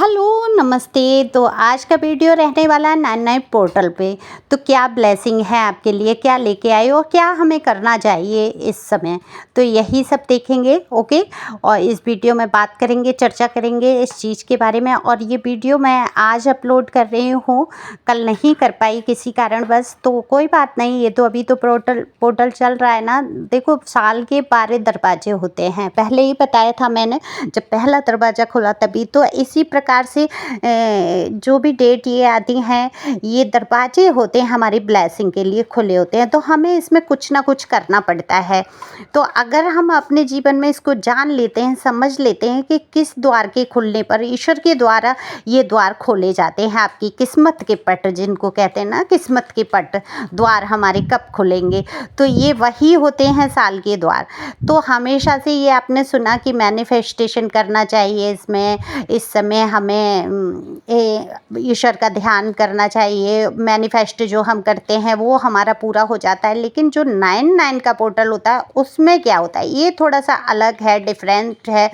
Hello नमस्ते। तो आज का वीडियो रहने वाला है नए पोर्टल पे। तो क्या ब्लेसिंग है आपके लिए, क्या लेके आए और क्या हमें करना चाहिए इस समय, तो यही सब देखेंगे। ओके, और इस वीडियो में बात करेंगे, चर्चा करेंगे इस चीज़ के बारे में। और ये वीडियो मैं आज अपलोड कर रही हूँ, कल नहीं कर पाई किसी कारणवश, तो कोई बात नहीं। ये तो अभी तो पोर्टल चल रहा है ना। देखो, साल के 12 दरवाजे होते हैं, पहले ही बताया था मैंने। जब पहला दरवाज़ा खुला तभी तो इसी प्रकार से जो भी डेट ये आती हैं, ये दरवाजे होते हैं हमारी ब्लेसिंग के लिए खुले होते हैं। तो हमें इसमें कुछ ना कुछ करना पड़ता है। तो अगर हम अपने जीवन में इसको जान लेते हैं, समझ लेते हैं कि किस द्वार के खुलने पर ईश्वर के द्वारा ये द्वार खोले जाते हैं, आपकी किस्मत के पट जिनको कहते हैं ना, किस्मत के पट द्वार हमारे कब खुलेंगे, तो ये वही होते हैं साल के द्वार। तो हमेशा से ये आपने सुना कि मैनिफेस्टेशन करना चाहिए, इसमें इस समय हमें ईश्वर का ध्यान करना चाहिए। मैनिफेस्ट जो हम करते हैं वो हमारा पूरा हो जाता है। लेकिन जो 9/9 का पोर्टल होता है उसमें क्या होता है, ये थोड़ा सा अलग है, डिफरेंट है,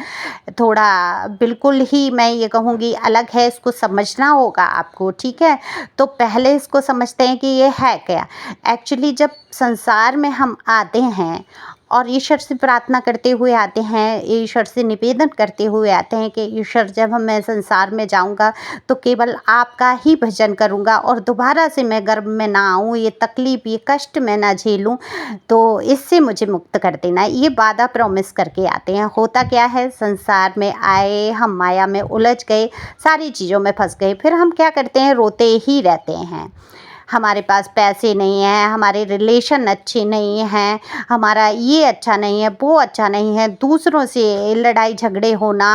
थोड़ा बिल्कुल ही मैं ये कहूँगी अलग है। इसको समझना होगा आपको, ठीक है। तो पहले इसको समझते हैं कि ये है क्या। एक्चुअली जब संसार में हम आते हैं और ईश्वर से प्रार्थना करते हुए आते हैं, ईश्वर से निवेदन करते हुए आते हैं कि ईश्वर, जब मैं संसार में जाऊंगा तो केवल आपका ही भजन करूंगा और दोबारा से मैं गर्भ में ना आऊं, ये तकलीफ़, ये कष्ट मैं ना झेलूं, तो इससे मुझे मुक्त कर देना। ये वादा प्रॉमिस करके आते हैं। होता क्या है, संसार में आए, हम माया में उलझ गए, सारी चीज़ों में फंस गए, फिर हम क्या करते हैं, रोते ही रहते हैं। हमारे पास पैसे नहीं हैं, हमारे रिलेशन अच्छे नहीं हैं, हमारा ये अच्छा नहीं है, वो अच्छा नहीं है, दूसरों से लड़ाई झगड़े होना,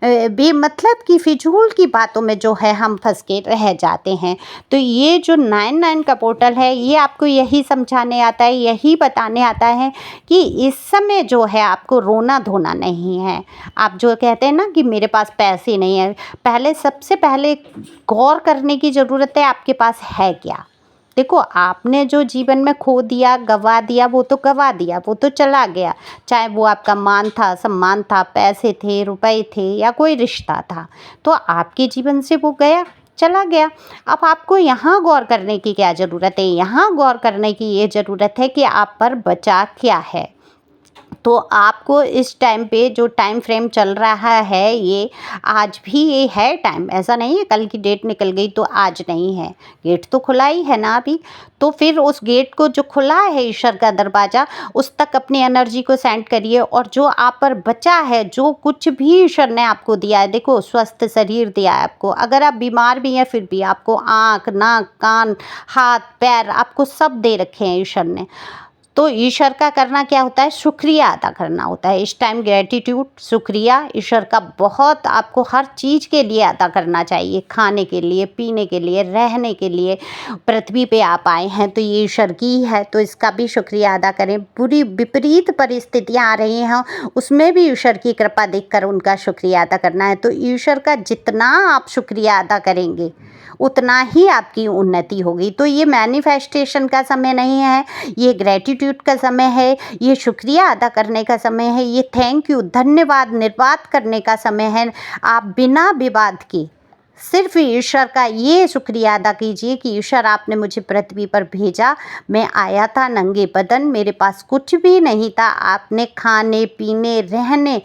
बेमतलब की फिजूल की बातों में जो है हम फंस के रह जाते हैं। तो ये जो 9/9 का पोर्टल है, ये आपको यही समझाने आता है, यही बताने आता है कि इस समय जो है आपको रोना धोना नहीं है। आप जो कहते हैं ना कि मेरे पास पैसे नहीं है, पहले सबसे पहले गौर करने की ज़रूरत है, आपके पास है क्या। देखो, आपने जो जीवन में खो दिया, गवा दिया, वो तो गवा दिया, वो तो चला गया। चाहे वो आपका मान था, सम्मान था, पैसे थे, रुपए थे, या कोई रिश्ता था, तो आपके जीवन से वो गया, चला गया। अब आपको यहाँ गौर करने की क्या ज़रूरत है, यहाँ गौर करने की ये ज़रूरत है कि आप पर बचा क्या है। तो आपको इस टाइम पे जो टाइम फ्रेम चल रहा है, ये आज भी ये है टाइम, ऐसा नहीं है कल की डेट निकल गई तो आज नहीं है। गेट तो खुला ही है ना अभी। तो फिर उस गेट को जो खुला है, ईश्वर का दरवाज़ा, उस तक अपनी एनर्जी को सेंड करिए। और जो आप पर बचा है, जो कुछ भी ईश्वर ने आपको दिया है, देखो स्वस्थ शरीर दिया है आपको, अगर आप बीमार भी हैं फिर भी आपको आँख, नाक, कान, हाथ, पैर, आपको सब दे रखे हैं ईश्वर ने। तो ईश्वर का करना क्या होता है, शुक्रिया अदा करना होता है। इस टाइम ग्रेटिट्यूड, शुक्रिया ईश्वर का बहुत आपको हर चीज़ के लिए अदा करना चाहिए। खाने के लिए, पीने के लिए, रहने के लिए, पृथ्वी पे आप आए हैं तो ये ईश्वर की है, तो इसका भी शुक्रिया अदा करें। बुरी विपरीत परिस्थितियाँ आ रही हैं, उसमें भी ईश्वर की कृपा देखकर उनका शुक्रिया अदा करना है। तो ईश्वर का जितना आप शुक्रिया अदा करेंगे उतना ही आपकी उन्नति होगी। तो ये मैनिफेस्टेशन का समय नहीं है, ये ग्रेटिट्यूड का समय है, ये शुक्रिया अदा करने का समय है, ये थैंक यू, धन्यवाद, निर्वाद करने का समय है। आप बिना विवाद के सिर्फ ईश्वर का ये शुक्रिया अदा कीजिए कि ईश्वर, आपने मुझे पृथ्वी पर भेजा, मैं आया था नंगे बदन, मेरे पास कुछ भी नहीं था, आपने खाने पीने, रहने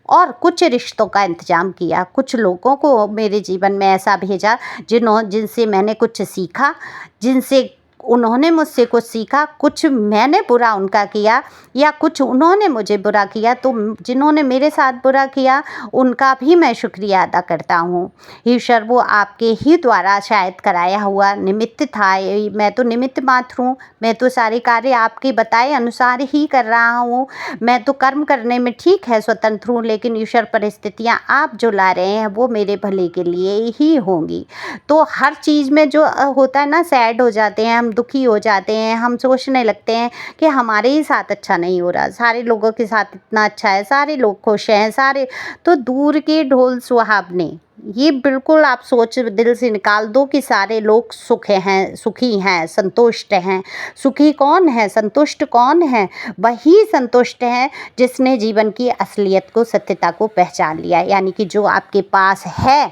और कुछ रिश्तों का इंतज़ाम किया। कुछ लोगों को मेरे जीवन में ऐसा भेजा जिनसे मैंने कुछ सीखा, जिनसे उन्होंने मुझसे कुछ सीखा, कुछ मैंने बुरा उनका किया या कुछ उन्होंने मुझे बुरा किया। तो जिन्होंने मेरे साथ बुरा किया उनका भी मैं शुक्रिया अदा करता हूँ। ईश्वर वो आपके ही द्वारा शायद कराया हुआ निमित्त था, मैं तो निमित्त मात्र हूँ, मैं तो सारे कार्य आपके बताए अनुसार ही कर रहा हूँ। मैं तो कर्म करने में ठीक है स्वतंत्र हूँ, लेकिन ईश्वर परिस्थितियाँ आप जो ला रहे हैं वो मेरे भले के लिए ही होंगी। तो हर चीज़ में जो होता है ना, सैड हो जाते हैं हम, दुखी हो जाते हैं, हम सोचने लगते हैं कि हमारे ही साथ अच्छा नहीं हो रहा, सारे लोगों के साथ इतना अच्छा है, सारे लोग खुश हैं, सारे, तो दूर के ढोल सुहावने, ये बिल्कुल आप सोच दिल से निकाल दो कि सारे लोग सुखी हैं, संतुष्ट हैं। सुखी कौन है, संतुष्ट कौन है, वही संतुष्ट है जिसने जीवन की असलियत को, सत्यता को पहचान लिया। यानी कि जो आपके पास है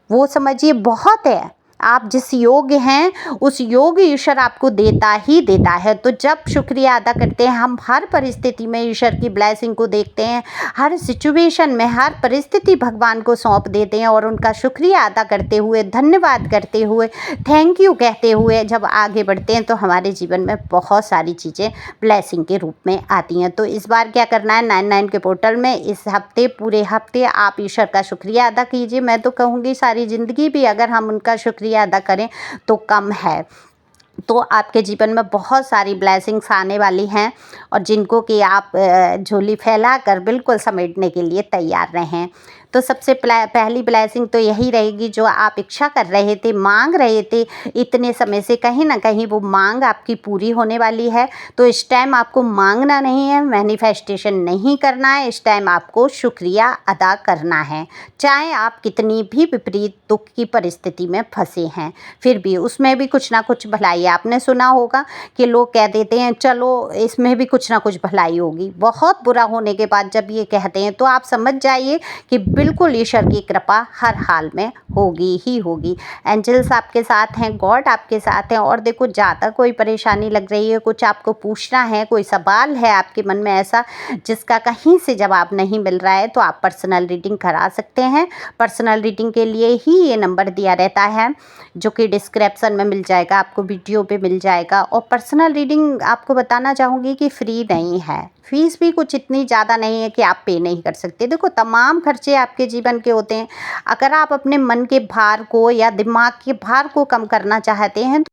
वो समझिए बहुत है। आप जिस योग्य हैं उस योग्य ईश्वर आपको देता ही देता है। तो जब शुक्रिया अदा करते हैं, हम हर परिस्थिति में ईश्वर की ब्लेसिंग को देखते हैं, हर सिचुएशन में हर परिस्थिति भगवान को सौंप देते हैं और उनका शुक्रिया अदा करते हुए, धन्यवाद करते हुए, थैंक यू कहते हुए जब आगे बढ़ते हैं तो हमारे जीवन में बहुत सारी चीज़ें ब्लेसिंग के रूप में आती हैं। तो इस बार क्या करना है, 99 के पोर्टल में इस हफ्ते, पूरे हफ्ते आप ईश्वर का शुक्रिया अदा कीजिए। मैं तो कहूँगी सारी ज़िंदगी भी अगर हम उनका शुक्रिया अदा करें तो कम है। तो आपके जीवन में बहुत सारी ब्लेसिंग्स आने वाली हैं और जिनको कि आप झोली फैला कर बिल्कुल समेटने के लिए तैयार रहें। तो सबसे पहली ब्लेसिंग तो यही रहेगी, जो आप इच्छा कर रहे थे, मांग रहे थे इतने समय से, कहीं ना कहीं वो मांग आपकी पूरी होने वाली है। तो इस टाइम आपको मांगना नहीं है, मैनिफेस्टेशन नहीं करना है, इस टाइम आपको शुक्रिया अदा करना है। चाहे आप कितनी भी विपरीत दुख की परिस्थिति में फंसे हैं, फिर भी उसमें भी कुछ ना कुछ भलाई। आपने सुना होगा कि लोग कह देते हैं चलो इसमें भी कुछ ना कुछ भलाई होगी। बहुत बुरा होने के बाद जब ये कहते हैं तो आप समझ जाइए कि बिल्कुल ईश्वर की कृपा हर हाल में होगी ही होगी। एंजल्स आपके साथ हैं, गॉड आपके साथ हैं। और देखो, ज़्यादा कोई परेशानी लग रही है, कुछ आपको पूछना है, कोई सवाल है आपके मन में ऐसा जिसका कहीं से जवाब नहीं मिल रहा है, तो आप पर्सनल रीडिंग करा सकते हैं। पर्सनल रीडिंग के लिए ही ये नंबर दिया रहता है, जो कि डिस्क्रिप्शन में मिल जाएगा, आपको वीडियो पे मिल जाएगा। और पर्सनल रीडिंग आपको बताना चाहूँगी कि फ्री नहीं है, फीस भी कुछ इतनी ज़्यादा नहीं है कि आप पे नहीं कर सकते। देखो, तमाम खर्चे आपके जीवन के होते हैं। अगर आप अपने मन के भार को या दिमाग के भार को कम करना चाहते हैं